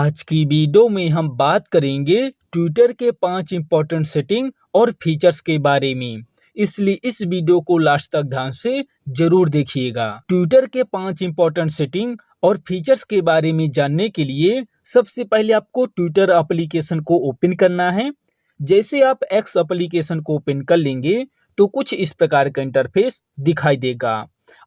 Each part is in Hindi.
आज की वीडियो में हम बात करेंगे ट्विटर के 5 इंपॉर्टेंट सेटिंग और फीचर्स के बारे में, इसलिए इस वीडियो को लास्ट तक ध्यान से जरूर देखिएगा। ट्विटर के 5 इंपॉर्टेंट सेटिंग और फीचर्स के बारे में जानने के लिए सबसे पहले आपको ट्विटर एप्लीकेशन को ओपन करना है। जैसे आप एक्स एप्लीकेशन को ओपन कर लेंगे तो कुछ इस प्रकार का इंटरफेस दिखाई देगा।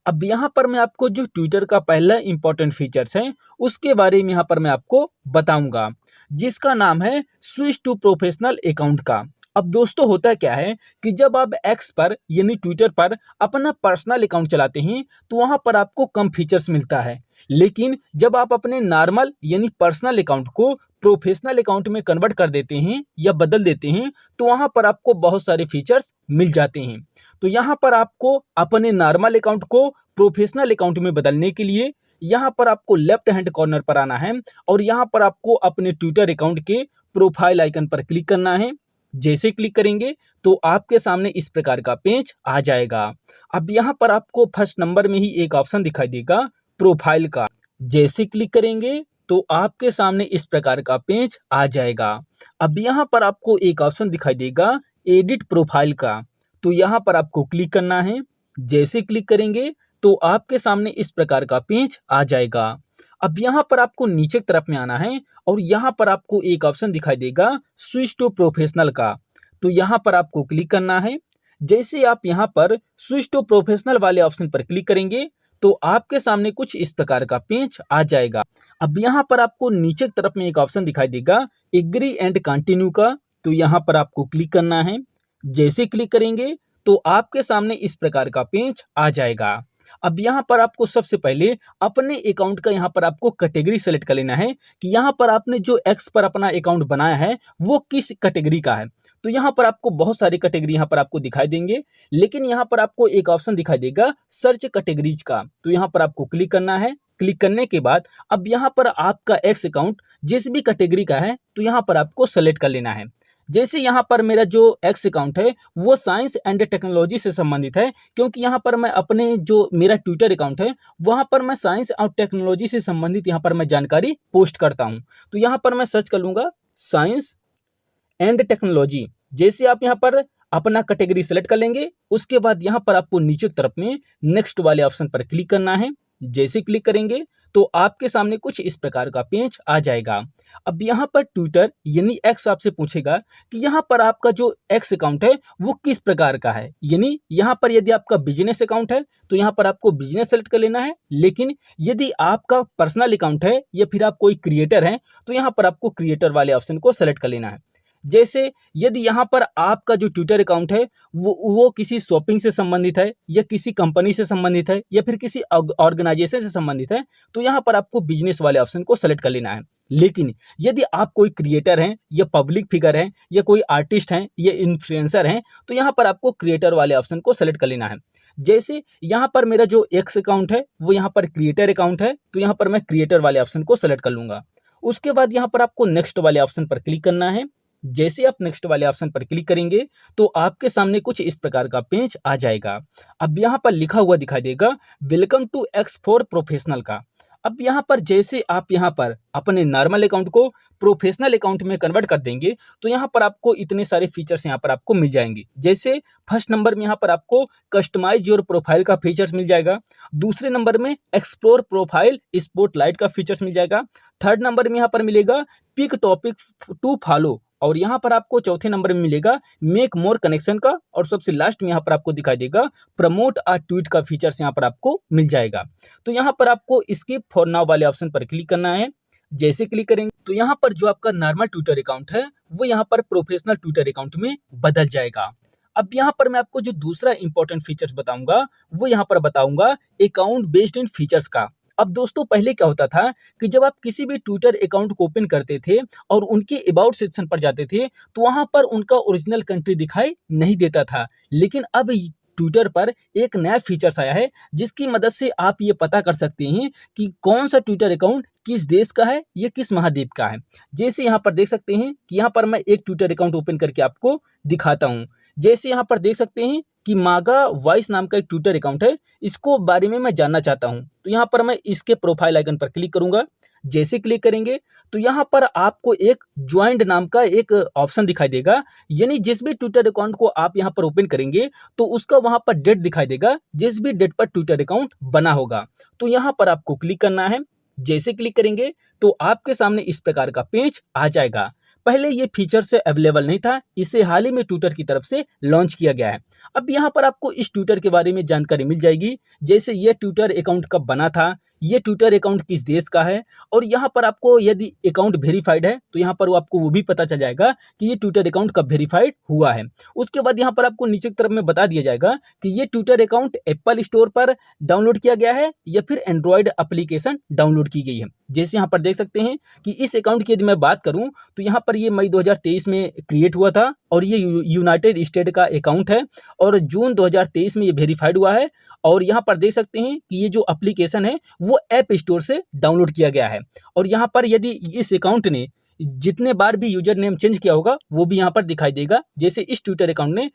अब यहाँ पर मैं आपको जो ट्विटर का पहला इंपॉर्टेंट फीचर्स है उसके बारे में यहाँ पर मैं आपको बताऊंगा, जिसका नाम है स्विच टू प्रोफेशनल अकाउंट का। अब दोस्तों होता क्या है कि जब आप एक्स पर यानी ट्विटर पर अपना पर्सनल अकाउंट चलाते हैं तो वहाँ पर आपको कम फीचर्स मिलता है, लेकिन जब आप अपने नॉर्मल यानी पर्सनल अकाउंट को प्रोफेशनल अकाउंट में कन्वर्ट कर देते हैं या बदल देते हैं तो वहाँ पर आपको बहुत सारे फीचर्स मिल जाते हैं। तो यहाँ पर आपको अपने नॉर्मल अकाउंट को प्रोफेशनल अकाउंट में बदलने के लिए यहाँ पर आपको लेफ्ट हैंड कॉर्नर पर आना है और यहाँ पर आपको अपने ट्विटर अकाउंट के प्रोफाइल आइकन पर क्लिक करना है। जैसे क्लिक करेंगे तो आपके सामने इस प्रकार का पेज आ जाएगा। अब यहाँ पर आपको फर्स्ट नंबर में ही एक ऑप्शन दिखाई देगा प्रोफाइल का। जैसे क्लिक करेंगे तो आपके सामने इस प्रकार का पेज आ जाएगा। अब यहाँ पर आपको एक ऑप्शन दिखाई देगा एडिट प्रोफाइल का, तो यहाँ पर आपको क्लिक करना है। जैसे क्लिक करेंगे तो आपके सामने इस प्रकार का पेज आ जाएगा। अब यहाँ पर आपको नीचे की तरफ में आना है और यहाँ पर आपको एक ऑप्शन दिखाई देगा स्विच टू प्रोफेशनल का, तो यहाँ पर आपको क्लिक करना है। जैसे आप यहाँ पर स्विच टू प्रोफेशनल वाले ऑप्शन पर क्लिक करेंगे तो आपके सामने कुछ इस प्रकार का पेज आ जाएगा। अब यहाँ पर आपको नीचे की तरफ में एक ऑप्शन दिखाई देगा एग्री एंड कंटिन्यू का, तो यहाँ पर आपको क्लिक करना है। जैसे क्लिक करेंगे तो आपके सामने इस प्रकार का पेज आ जाएगा। अब यहाँ पर आपको सबसे पहले अपने अकाउंट का यहाँ पर आपको कैटेगरी सेलेक्ट कर लेना है कि यहाँ पर आपने जो एक्स पर अपना अकाउंट बनाया है वो किस कैटेगरी का है। तो यहाँ पर आपको बहुत सारी कैटेगरी यहाँ पर आपको दिखाई देंगे, लेकिन यहाँ पर आपको एक ऑप्शन दिखाई देगा सर्च कैटेगरीज का, तो यहाँ पर आपको क्लिक करना है। क्लिक करने के बाद अब यहाँ पर आपका एक्स अकाउंट जिस भी कैटेगरी का है तो यहाँ पर आपको सेलेक्ट कर लेना है। जैसे यहाँ पर मेरा जो एक्स अकाउंट है वो साइंस एंड टेक्नोलॉजी से संबंधित है, क्योंकि यहाँ पर मैं अपने जो मेरा ट्विटर अकाउंट है वहाँ पर मैं साइंस और टेक्नोलॉजी से संबंधित यहाँ पर मैं जानकारी पोस्ट करता हूँ। तो यहाँ पर मैं सर्च कर लूँगा साइंस एंड टेक्नोलॉजी। जैसे आप यहाँ पर अपना कैटेगरी सेलेक्ट कर लेंगे उसके बाद यहाँ पर आपको नीचे की तरफ में नेक्स्ट वाले ऑप्शन पर क्लिक करना है। जैसे क्लिक करेंगे तो आपके सामने कुछ इस प्रकार का पेज आ जाएगा। अब यहाँ पर ट्विटर यानी एक्स आपसे पूछेगा कि यहाँ पर आपका जो एक्स अकाउंट है वो किस प्रकार का है, यानी यहाँ पर यदि आपका बिजनेस अकाउंट है तो यहाँ पर आपको बिजनेस सेलेक्ट कर लेना है, लेकिन यदि आपका पर्सनल अकाउंट है या फिर आप कोई क्रिएटर हैं तो यहाँ पर आपको क्रिएटर वाले ऑप्शन को सेलेक्ट कर लेना है। जैसे यदि यहाँ पर आपका जो ट्विटर अकाउंट है वो किसी शॉपिंग से संबंधित है या किसी कंपनी से संबंधित है या फिर किसी ऑर्गेनाइजेशन से संबंधित है तो यहाँ पर आपको बिजनेस वाले ऑप्शन को सेलेक्ट कर लेना है। लेकिन यदि आप कोई क्रिएटर हैं या पब्लिक फिगर हैं या कोई आर्टिस्ट हैं या इन्फ्लुएंसर हैं तो यहाँ पर आपको क्रिएटर वाले ऑप्शन को सेलेक्ट कर लेना है। जैसे यहाँ पर मेरा जो एक्स अकाउंट है वो यहाँ पर क्रिएटर अकाउंट है, तो यहाँ पर मैं क्रिएटर वाले ऑप्शन को सेलेक्ट कर लूँगा। उसके बाद यहाँ पर आपको नेक्स्ट वाले ऑप्शन पर क्लिक करना है। जैसे आप नेक्स्ट वाले ऑप्शन पर क्लिक करेंगे तो आपके सामने कुछ इस प्रकार का पेज आ जाएगा। अब यहाँ पर लिखा हुआ दिखाई देगा welcome to X for professional का। अब यहाँ पर जैसे आप यहाँ पर अपने नॉर्मल अकाउंट को प्रोफेशनल अकाउंट में कन्वर्ट कर देंगे तो यहाँ पर आपको इतने सारे फीचर्स यहाँ पर आपको मिल जाएंगे। जैसे फर्स्ट नंबर में यहाँ पर आपको कस्टमाइज योर प्रोफाइल का फीचर्स मिल जाएगा। दूसरे नंबर में एक्सप्लोर प्रोफाइल स्पॉटलाइट का फीचर्स मिल जाएगा। थर्ड नंबर में यहाँ पर मिलेगा पिक टॉपिक टू फॉलो, और यहाँ पर आपको चौथे नंबर में मिलेगा मेक मोर कनेक्शन का, और सबसे लास्ट में यहाँ पर आपको दिखाई देगा प्रमोट अ ट्वीट का फीचर्स यहाँ पर आपको मिल जाएगा। तो यहाँ पर आपको स्किप फॉर नाउ वाले ऑप्शन पर क्लिक करना है। जैसे क्लिक करेंगे तो यहाँ पर जो आपका नॉर्मल ट्विटर अकाउंट है वो यहाँ पर प्रोफेशनल ट्विटर अकाउंट में बदल जाएगा। अब यहाँ पर मैं आपको जो दूसरा इंपॉर्टेंट फीचर्स बताऊंगा वो यहाँ पर बताऊंगा अकाउंट बेस्ड इन फीचर्स का। अब दोस्तों पहले क्या होता था कि जब आप किसी भी ट्विटर अकाउंट को ओपन करते थे और उनके अबाउट सेक्शन पर जाते थे तो वहां पर उनका ओरिजिनल कंट्री दिखाई नहीं देता था, लेकिन अब ट्विटर पर एक नया फीचर्स आया है जिसकी मदद से आप ये पता कर सकते हैं कि कौन सा ट्विटर अकाउंट किस देश का है या किस महाद्वीप का है। जैसे यहाँ पर देख सकते हैं कि यहाँ पर मैं एक ट्विटर अकाउंट ओपन करके आपको दिखाता हूँ। जैसे यहाँ पर देख सकते हैं कि मागा वॉइस नाम का एक ट्विटर अकाउंट है, इसको बारे में मैं जानना चाहता हूँ तो यहाँ पर मैं इसके प्रोफाइल आइकन पर क्लिक करूंगा। जैसे क्लिक करेंगे तो यहाँ पर आपको एक ज्वाइंट नाम का एक ऑप्शन दिखाई देगा, यानी जिस भी ट्विटर अकाउंट को आप यहाँ पर ओपन करेंगे तो उसका वहाँ पर डेट दिखाई देगा, जिस भी डेट पर ट्विटर अकाउंट बना होगा। तो यहाँ पर आपको क्लिक करना है। जैसे क्लिक करेंगे तो आपके सामने इस प्रकार का पेज आ जाएगा। पहले ये फीचर से अवेलेबल नहीं था, इसे हाल ही में ट्विटर की तरफ से लॉन्च किया गया है। अब यहाँ पर आपको इस ट्विटर के बारे में जानकारी मिल जाएगी, जैसे ये ट्विटर अकाउंट कब बना था, ये ट्विटर अकाउंट किस देश का है, और यहाँ पर आपको यदि अकाउंट वेरीफाइड है तो यहाँ पर आपको वो भी पता चल जाएगा कि ये ट्विटर अकाउंट कब वेरीफाइड हुआ है। उसके बाद यहाँ पर आपको नीचे की तरफ में बता दिया जाएगा कि ये ट्विटर अकाउंट एप्पल स्टोर पर डाउनलोड किया गया है या फिर एंड्रॉयड एप्लीकेशन डाउनलोड की गई है। जैसे यहाँ पर देख सकते हैं कि इस अकाउंट की यदि मैं बात करूँ तो यहाँ पर ये मई 2023 में क्रिएट हुआ था और ये यूनाइटेड स्टेट का अकाउंट है और जून 2023 में ये वेरीफाइड हुआ है। और यहाँ पर देख सकते हैं कि ये जो एप्लीकेशन है वो ऐप स्टोर से डाउनलोड किया गया है। और यहाँ पर यदि इस अकाउंट ने जितने बार भी यूजर नेम चेंज किया होगा वो भी यहाँ पर दिखाई देगा। जैसे इस ट्विटर अकाउंट ने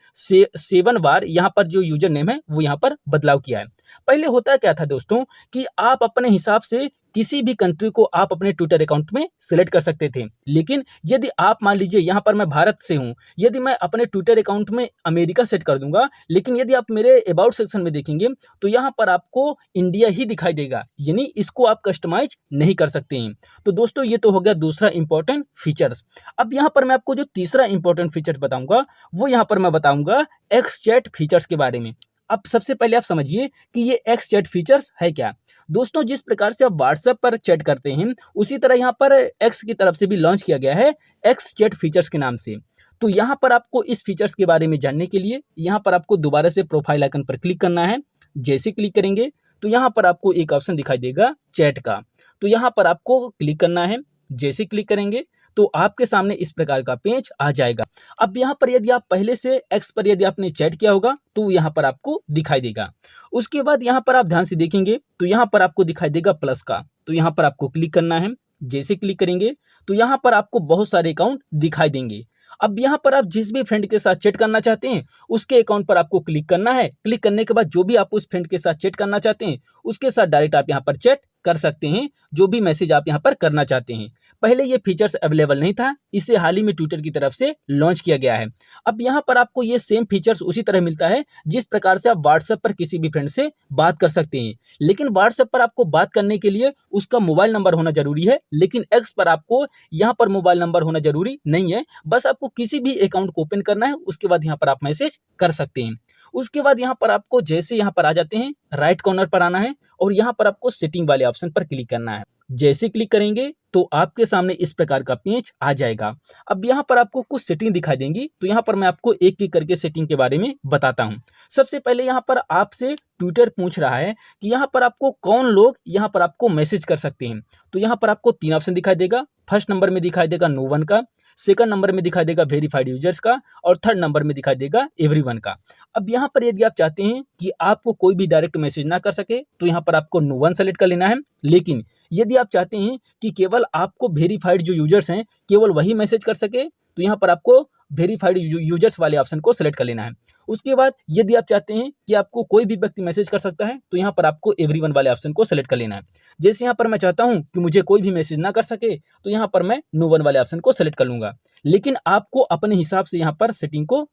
7 बार यहाँ पर जो यूजर नेम है वो यहाँ पर बदलाव किया है। पहले होता क्या था दोस्तों कि आप अपने हिसाब से किसी भी कंट्री को आप अपने ट्विटर अकाउंट में सिलेक्ट कर सकते थे, लेकिन यदि आप मान लीजिए यहाँ पर मैं भारत से हूँ, यदि मैं अपने ट्विटर अकाउंट में अमेरिका सेट कर दूंगा, लेकिन यदि आप मेरे अबाउट सेक्शन में देखेंगे तो यहाँ पर आपको इंडिया ही दिखाई देगा, यानी इसको आप कस्टमाइज नहीं कर सकते हैं। तो दोस्तों ये तो हो गया दूसरा इंपॉर्टेंट फीचर्स। अब यहाँ पर मैं आपको जो तीसरा इंपॉर्टेंट फीचर बताऊंगा वो यहाँ पर मैं बताऊंगा एक्स चैट फीचर्स के बारे में। अब सबसे पहले आप समझिए कि ये एक्स चैट फीचर्स है क्या। दोस्तों जिस प्रकार से आप व्हाट्सएप पर चैट करते हैं उसी तरह यहाँ पर एक्स की तरफ से भी लॉन्च किया गया है एक्स चैट फीचर्स के नाम से। तो यहाँ पर आपको इस फीचर्स के बारे में जानने के लिए यहाँ पर आपको दोबारा से प्रोफाइल आइकन पर क्लिक करना है। जैसे क्लिक करेंगे तो यहाँ पर आपको एक ऑप्शन दिखाई देगा चैट का, तो यहाँ पर आपको क्लिक करना है। जैसे क्लिक करेंगे तो आपके सामने इस प्रकार का पेज आ जाएगा। अब यहाँ पर यदि आप पहले से एक्स पर यदि आपने चैट किया होगा तो यहाँ पर आपको दिखाई देगा। उसके बाद यहाँ पर आप ध्यान से देखेंगे तो यहाँ पर आपको दिखाई देगा प्लस का, तो यहाँ पर आपको क्लिक करना है। जैसे क्लिक करेंगे तो यहाँ पर आपको बहुत सारे अकाउंट दिखाई देंगे। अब यहाँ पर आप जिस भी फ्रेंड के साथ चैट करना चाहते हैं उसके अकाउंट पर आपको क्लिक करना है। क्लिक करने के बाद जो भी आप उस फ्रेंड के साथ चैट करना चाहते हैं उसके साथ डायरेक्ट आप यहाँ पर चैट कर सकते हैं, जो भी मैसेज आप यहाँ पर करना चाहते हैं। पहले ये फीचर्स अवेलेबल नहीं था, इसे हाल ही में ट्विटर की तरफ से लॉन्च किया गया है। अब यहाँ पर आपको ये सेम फीचर्स उसी तरह मिलता है जिस प्रकार से आप व्हाट्सएप पर किसी भी फ्रेंड से बात कर सकते हैं, लेकिन व्हाट्सएप पर आपको बात करने के लिए उसका मोबाइल नंबर होना जरूरी है, लेकिन एक्स पर आपको यहाँ पर मोबाइल नंबर होना जरूरी नहीं है। बस आपको किसी भी अकाउंट को ओपन करना है, उसके बाद यहाँ पर आप मैसेज कर सकते हैं। उसके बाद यहाँ पर आपको जैसे यहाँ पर आ जाते हैं राइट कॉर्नर पर आना है और यहाँ पर आपको सेटिंग वाले ऑप्शन पर क्लिक करना है। जैसे क्लिक करेंगे तो आपके सामने इस प्रकार का पेज आ जाएगा। अब यहाँ पर आपको कुछ सेटिंग दिखाई देंगी, तो यहाँ पर मैं आपको एक एक करके सेटिंग के बारे में बताता हूँ। सबसे पहले यहाँ पर आपसे ट्विटर पूछ रहा है कि यहाँ पर आपको कौन लोग यहाँ पर आपको मैसेज कर सकते हैं। तो यहाँ पर आपको 3 ऑप्शन दिखाई देगा। फर्स्ट नंबर में दिखाई देगा नो वन का, सेकंड नंबर में दिखाई देगा वेरीफाइड यूजर्स का और थर्ड नंबर में दिखाई देगा एवरीवन का। अब यहाँ पर यदि आप चाहते हैं कि आपको कोई भी डायरेक्ट मैसेज ना कर सके तो यहाँ पर आपको नो वन सेलेक्ट कर लेना है, लेकिन यदि आप चाहते हैं कि केवल आपको वेरीफाइड जो यूजर्स हैं केवल वही मैसेज कर सके तो यहाँ पर आपको वेरीफाइड यूजर्स वाले ऑप्शन को सेलेक्ट कर लेना है। उसके बाद यदि आप चाहते हैं कि आपको कोई भी व्यक्ति मैसेज कर सकता है तो यहाँ पर आपको एवरीवन वाले ऑप्शन को सेलेक्ट कर लेना है। जैसे यहाँ पर मैं चाहता हूँ कि मुझे कोई भी मैसेज ना कर सके तो यहाँ पर मैं नो वन वाले ऑप्शन को सेलेक्ट कर लूंगा, लेकिन आपको अपने हिसाब से यहाँ पर सेटिंग को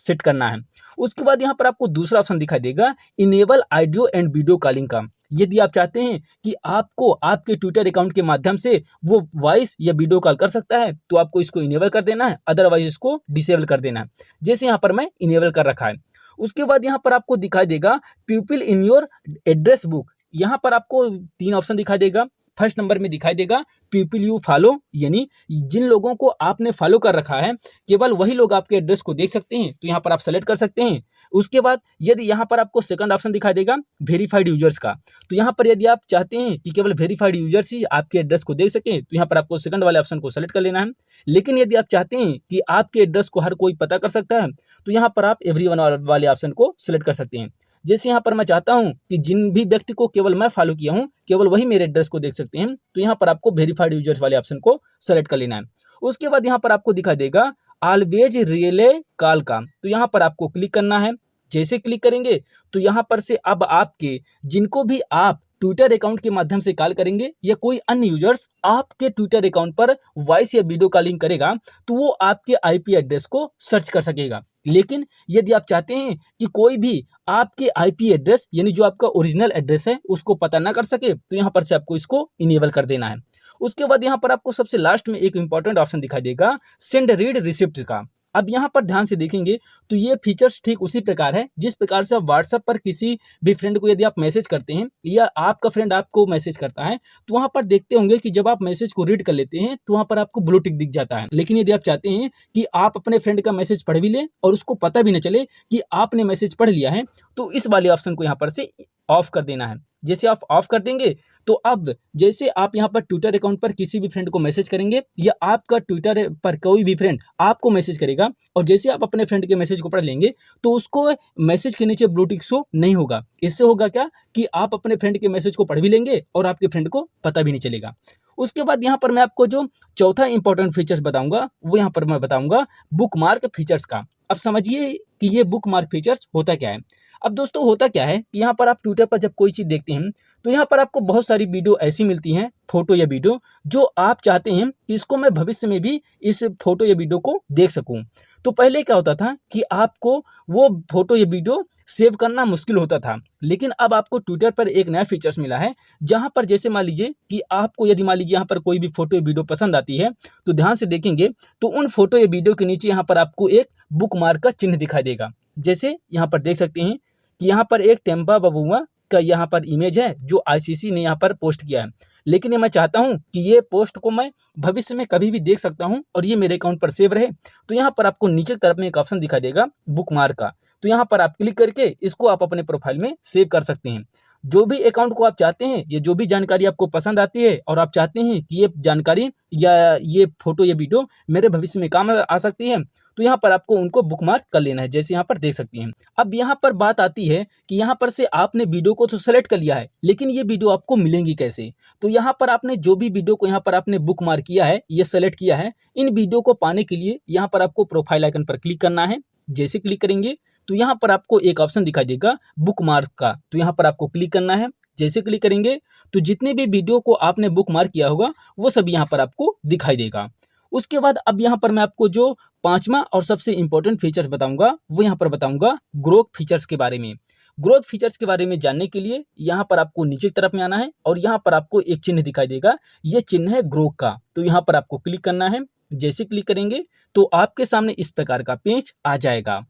सेट करना है। उसके बाद यहाँ पर आपको दूसरा ऑप्शन दिखाई देगा enable audio and video calling का। यदि आप चाहते हैं कि आपको आपके ट्विटर अकाउंट के माध्यम से वो वॉइस या वीडियो कॉल कर सकता है तो आपको इसको इनेबल कर देना है, अदरवाइज इसको डिसेबल कर देना है। जैसे यहाँ पर मैं इनेबल कर रखा है। उसके बाद यहाँ पर आपको दिखाई देगा people in your address book. यहाँ पर आपको 3 ऑप्शन दिखाई देगा। फर्स्ट नंबर में दिखाई देगा पीपल यू फॉलो, यानी जिन लोगों को आपने फॉलो कर रखा है केवल वही लोग आपके एड्रेस को देख सकते हैं, तो यहाँ पर आप सेलेक्ट कर सकते हैं। उसके बाद यदि यहाँ पर आपको सेकंड ऑप्शन दिखाई देगा वेरीफाइड यूजर्स का, तो यहाँ पर यदि आप चाहते हैं कि केवल वेरीफाइड यूजर्स ही आपके एड्रेस को देख सकें तो यहाँ पर आपको सेकंड वाले ऑप्शन को सेलेक्ट कर लेना है। लेकिन यदि आप चाहते हैं कि आपके एड्रेस को हर कोई पता कर सकता है तो यहाँ पर आप एवरीवन वाले ऑप्शन को सेलेक्ट कर सकते हैं। जैसे यहाँ पर मैं चाहता हूँ कि जिन भी व्यक्ति को केवल मैं फॉलो किया हूँ केवल वही मेरे एड्रेस को देख सकते हैं, तो यहाँ पर आपको वेरीफाइड यूजर्स वाले ऑप्शन को सेलेक्ट कर लेना है। उसके बाद यहाँ पर आपको दिखाई देगा ऑलवेज रिले कॉल का, तो यहाँ पर आपको क्लिक करना है। जैसे क्लिक करेंगे तो यहाँ पर से अब आपके जिनको भी आप ट्विटर अकाउंट के माध्यम से कॉल करेंगे या कोई अन्य यूजर्स आपके ट्विटर अकाउंट पर वॉइस या वीडियो कॉलिंग करेगा तो वो आपके आईपी एड्रेस को सर्च कर सकेगा। लेकिन यदि आप चाहते हैं कि कोई भी आपके आईपी एड्रेस यानी जो आपका ओरिजिनल एड्रेस है उसको पता ना कर सके तो यहाँ पर से आपको इसको इनेबल कर देना है। उसके बाद यहाँ पर आपको सबसे लास्ट में एक इंपॉर्टेंट ऑप्शन दिखाई देगा सेंड रीड रिसिप्ट का। अब यहाँ पर ध्यान से देखेंगे तो ये फीचर्स ठीक उसी प्रकार है जिस प्रकार से आप व्हाट्सएप पर किसी भी फ्रेंड को यदि आप मैसेज करते हैं या आपका फ्रेंड आपको मैसेज करता है तो वहाँ पर देखते होंगे कि जब आप मैसेज को रीड कर लेते हैं तो वहाँ पर आपको ब्लू टिक दिख जाता है। लेकिन यदि आप चाहते हैं कि आप अपने फ्रेंड का मैसेज पढ़ भी लें और उसको पता भी न चले कि आपने मैसेज पढ़ लिया है तो इस वाले ऑप्शन को यहाँ पर से ऑफ कर देना है। जैसे आप ऑफ कर देंगे तो अब जैसे आप यहाँ पर ट्विटर अकाउंट पर किसी भी फ्रेंड को मैसेज करेंगे या आपका ट्विटर पर कोई भी फ्रेंड आपको मैसेज करेगा और जैसे आप अपने फ्रेंड के मैसेज को पढ़ लेंगे तो उसको मैसेज के नीचे ब्लू टिक शो नहीं होगा। इससे होगा क्या कि आप अपने फ्रेंड के मैसेज को पढ़ भी लेंगे और आपके फ्रेंड को पता भी नहीं चलेगा। उसके बाद यहाँ पर मैं आपको जो चौथा इंपॉर्टेंट फीचर्स बताऊंगा वो यहाँ पर मैं बताऊंगा बुकमार्क फीचर्स का। अब समझिए कि ये बुकमार्क फीचर्स होता क्या है। अब दोस्तों होता क्या है कि यहाँ पर आप ट्विटर पर जब कोई चीज़ देखते हैं तो यहाँ पर आपको बहुत सारी वीडियो ऐसी मिलती हैं, फोटो या वीडियो, जो आप चाहते हैं कि इसको मैं भविष्य में भी इस फोटो या वीडियो को देख सकूं। तो पहले क्या होता था कि आपको वो फोटो या वीडियो सेव करना मुश्किल होता था, लेकिन अब आपको ट्विटर पर एक नया फीचर्स मिला है जहाँ पर जैसे मान लीजिए कि आपको यदि मान लीजिए यहाँ पर कोई भी फोटो या वीडियो पसंद आती है तो ध्यान से देखेंगे तो उन फोटो या वीडियो के नीचे यहाँ पर आपको एक बुक मार्क का चिन्ह दिखाई देगा। जैसे यहाँ पर देख सकते हैं कि यहाँ पर एक टेम्पा बबुआ का यहाँ पर इमेज है जो आईसीसी ने यहाँ पर पोस्ट किया है। लेकिन ये मैं चाहता हूँ कि ये पोस्ट को मैं भविष्य में कभी भी देख सकता हूँ और ये मेरे अकाउंट पर सेव रहे, तो यहाँ पर आपको नीचे तरफ में एक ऑप्शन दिखाई देगा बुकमार्क का। तो यहाँ पर आप क्लिक करके इसको आप अपने प्रोफाइल में सेव कर सकते हैं। जो भी अकाउंट को आप चाहते हैं, ये जो भी जानकारी आपको पसंद आती है और आप चाहते हैं कि ये जानकारी या ये फोटो या वीडियो मेरे भविष्य में काम आ सकती है, तो यहाँ पर आपको उनको बुकमार्क कर लेना है, जैसे यहाँ पर देख सकते हैं। अब यहाँ पर बात आती है कि यहाँ पर से आपने वीडियो को तो सेलेक्ट कर लिया है, लेकिन ये वीडियो आपको मिलेंगी कैसे। तो यहाँ पर आपने जो भी वीडियो को यहाँ पर आपने बुकमार्क किया है, ये सेलेक्ट किया है, इन वीडियो को पाने के लिए यहाँ पर आपको प्रोफाइल आइकन पर क्लिक करना है। जैसे क्लिक करेंगे तो यहाँ पर आपको एक ऑप्शन दिखाई देगा बुकमार्क का, तो यहाँ पर आपको क्लिक करना है। जैसे क्लिक करेंगे तो जितने भी वीडियो को आपने बुकमार्क किया होगा वो सब यहाँ पर आपको दिखाई देगा। उसके बाद अब यहाँ पर मैं आपको जो पांचवा और सबसे इंपॉर्टेंट फीचर्स बताऊंगा वो यहाँ पर बताऊंगा ग्रोथ फीचर्स के बारे में। ग्रोथ फीचर्स के बारे में जानने के लिए यहाँ पर आपको नीचे की तरफ में आना है और यहाँ पर आपको एक चिन्ह दिखाई देगा, ये चिन्ह है ग्रोथ का, तो यहाँ पर आपको क्लिक करना है। जैसे क्लिक करेंगे तो आपके सामने इस प्रकार का पेज आ जाएगा।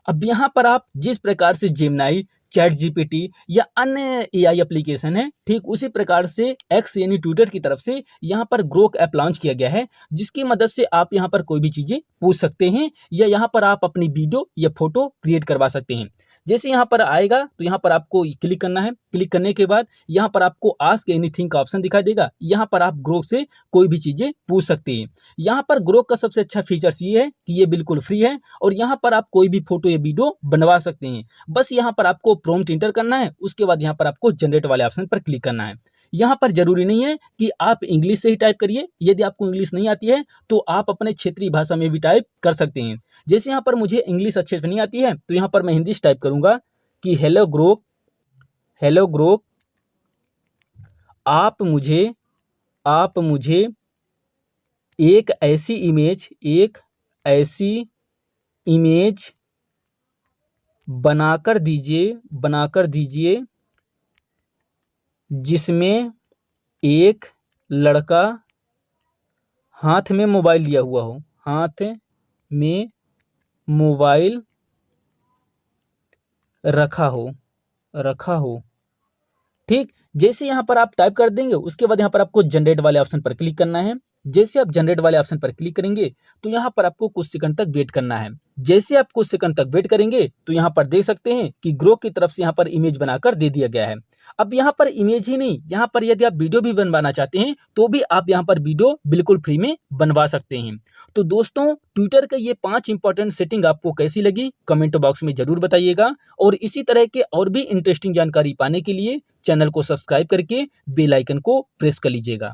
अब यहाँ पर आप जिस प्रकार से जेमिनी, चैट जीपीटी या अन्य एआई एप्लीकेशन है, ठीक उसी प्रकार से एक्स यानी ट्विटर की तरफ से यहाँ पर ग्रोक ऐप लॉन्च किया गया है, जिसकी मदद से आप यहाँ पर कोई भी चीज़ें पूछ सकते हैं या यहाँ पर आप अपनी वीडियो या फोटो क्रिएट करवा सकते हैं। जैसे यहाँ पर आएगा तो यहाँ पर आपको क्लिक करना है। क्लिक करने के बाद यहाँ पर आपको आस्क एनीथिंग का ऑप्शन दिखाई देगा, यहाँ पर आप ग्रोक से कोई भी चीज़ें पूछ सकते हैं। यहाँ पर ग्रोक का सबसे अच्छा फीचर्स ये है कि ये बिल्कुल फ्री है और यहाँ पर आप कोई भी फोटो या वीडियो बनवा सकते हैं। बस यहाँ पर आपको प्रॉम्प्ट इंटर करना है, उसके बाद यहाँ पर आपको जनरेट वाले ऑप्शन पर क्लिक करना है। यहाँ पर जरूरी नहीं है कि आप इंग्लिश से ही टाइप करिए, यदि आपको इंग्लिश नहीं आती है तो आप अपने क्षेत्रीय भाषा में भी टाइप कर सकते हैं। जैसे यहाँ पर मुझे इंग्लिश अच्छे से नहीं आती है तो यहाँ पर मैं हिंदी से टाइप करूँगा कि हेलो ग्रोक आप मुझे एक ऐसी इमेज बनाकर दीजिए जिसमें एक लड़का हाथ में मोबाइल लिया हुआ हो, हाथ में मोबाइल रखा हो। ठीक, जैसे यहाँ पर आप टाइप कर देंगे उसके बाद यहाँ पर आपको जनरेट वाले ऑप्शन पर क्लिक करना है। जैसे आप जनरेट वाले ऑप्शन पर क्लिक करेंगे तो यहाँ पर आपको कुछ सेकंड तक वेट करना है। जैसे आप कुछ सेकंड तक वेट करेंगे तो यहाँ पर देख सकते हैं कि ग्रोक की तरफ से यहाँ पर इमेज बनाकर दे दिया गया है। अब यहाँ पर इमेज ही नहीं, यहाँ पर यदि आप वीडियो भी बनवाना चाहते हैं तो भी आप यहाँ पर वीडियो बिल्कुल फ्री में बनवा सकते हैं। तो दोस्तों ट्विटर का ये 5 इंपॉर्टेंट सेटिंग आपको कैसी लगी कमेंट बॉक्स में जरूर बताइएगा और इसी तरह के और भी इंटरेस्टिंग जानकारी पाने के लिए चैनल को सब्सक्राइब करके बेल आइकन को प्रेस कर लीजिएगा।